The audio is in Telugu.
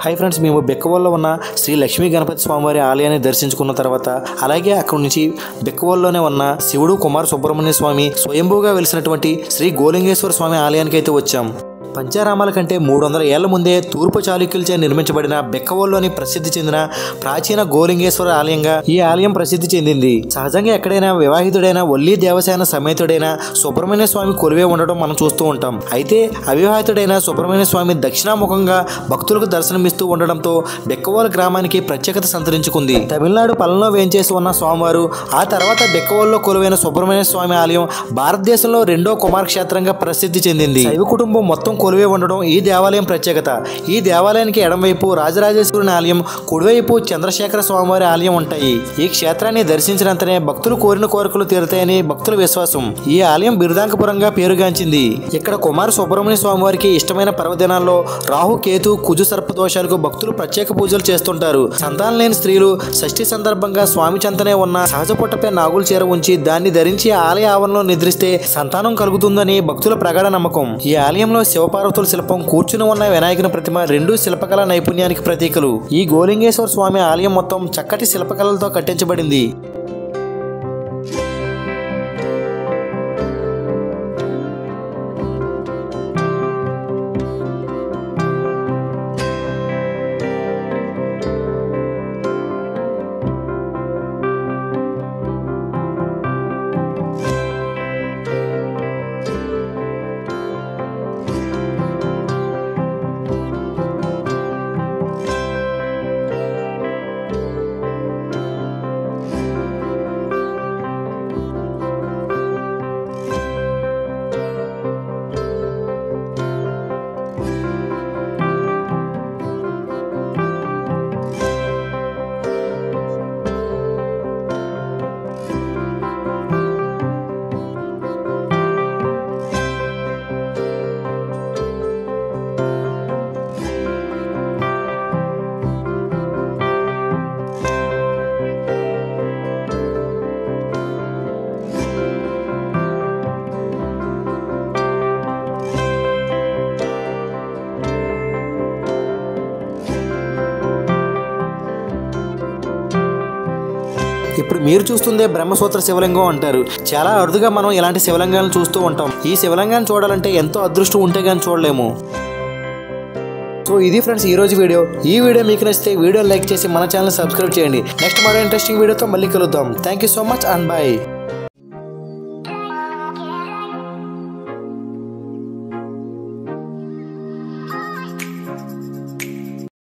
హై ఫ్రెండ్స్, మేము బెక్కవోల్లో ఉన్న శ్రీ లక్ష్మీ గణపతి స్వామివారి ఆలయాన్ని దర్శించుకున్న తర్వాత అలాగే అక్కడి నుంచి బెక్కవోల్లోనే ఉన్న శివుడు కుమార సుబ్రహ్మణ్య స్వామి స్వయంభూగా వెలిసినటువంటి శ్రీ గోలింగేశ్వర స్వామి ఆలయానికి అయితే వచ్చాం. పంచారామాల కంటే 300 ఏళ్ల ముందే తూర్పు చాళుక్యులచే నిర్మించబడిన బెక్కవోల్లోని ప్రసిద్ధి చెందిన ప్రాచీన గోలింగేశ్వర ఆలయంగా ఈ ఆలయం ప్రసిద్ధి చెందింది. సహజంగా ఎక్కడైనా వివాహితుడైన వల్లి దేవసేన సమేతుడైన సుబ్రహ్మణ్య స్వామి కొలువే ఉండడం మనం చూస్తూ ఉంటాం. అయితే అవివాహితుడైన సుబ్రహ్మణ్య స్వామి దక్షిణాముఖంగా భక్తులకు దర్శనమిస్తూ ఉండడంతో బెక్కవోల్ గ్రామానికి ప్రత్యేకత సంతరించుకుంది. తమిళనాడు పల్లంలో వేంచేసి ఉన్న స్వామివారు ఆ తర్వాత బెక్కవోల్లో కొలువైన సుబ్రహ్మణ్య స్వామి ఆలయం భారతదేశంలో 2వ కుమారక్షేత్రంగా ప్రసిద్ధి చెందింది. శైవ కుటుంబం మొత్తం కొలువే ఉండడం ఈ దేవాలయం ప్రత్యేకత. ఈ దేవాలయానికి ఎడమవైపు రాజరాజేశ్వరుని ఆలయం, కుడివైపు చంద్రశేఖర స్వామివారి ఆలయం ఉంటాయి. ఈ క్షేత్రాన్ని దర్శించినంతనే భక్తులు కోరిన కోరికలు తీరుతాయని భక్తుల విశ్వాసం. ఈ ఆలయం బిరుదాంకపురంగా పేరుగాంచింది. ఇక్కడ కుమార సుబ్రహ్మణ్య స్వామివారికి ఇష్టమైన పర్వదినాల్లో రాహు, కేతు, కుజు సర్ప దోషాలకు భక్తులు ప్రత్యేక పూజలు చేస్తుంటారు. సంతానం లేని స్త్రీలు షష్ఠి సందర్భంగా స్వామి చెంతనే ఉన్న సహజ పుట్టపై నాగుల చీర ఉంచి దాన్ని ధరించి ఆలయ ఆవరణలో నిద్రిస్తే సంతానం కలుగుతుందని భక్తుల ప్రగాఢ నమ్మకం. ఈ ఆలయంలో శివపార్వతుల శిల్పం, కూర్చుని ఉన్న వినాయకుని ప్రతిమ రెండు శిల్పకళా నైపుణ్యానికి ప్రతీకలు. ఈ గోలింగేశ్వర స్వామి ఆలయం మొత్తం చక్కటి శిల్పకళలతో కట్టించబడింది. ఇప్పుడు మీరు చూస్తుందే బ్రహ్మసూత్ర శివలింగం అంటారు. చాలా అరుదుగా మనం ఇలాంటి శివలింగాలను చూస్తూ ఉంటాం. ఈ శివలింగాన్ని చూడాలంటే ఎంతో అదృష్టం ఉంటే గానీ చూడలేము. సో ఇది ఫ్రెండ్స్ ఈ రోజు వీడియో. ఈ వీడియో మీకు నచ్చితే వీడియో లైక్ చేసి మన ఛానల్ సబ్స్క్రైబ్ చేయండి. నెక్స్ట్ మరో ఇంట్రెస్టింగ్ వీడియోతో మళ్ళీ కలుద్దాం. Thank you so much and bye.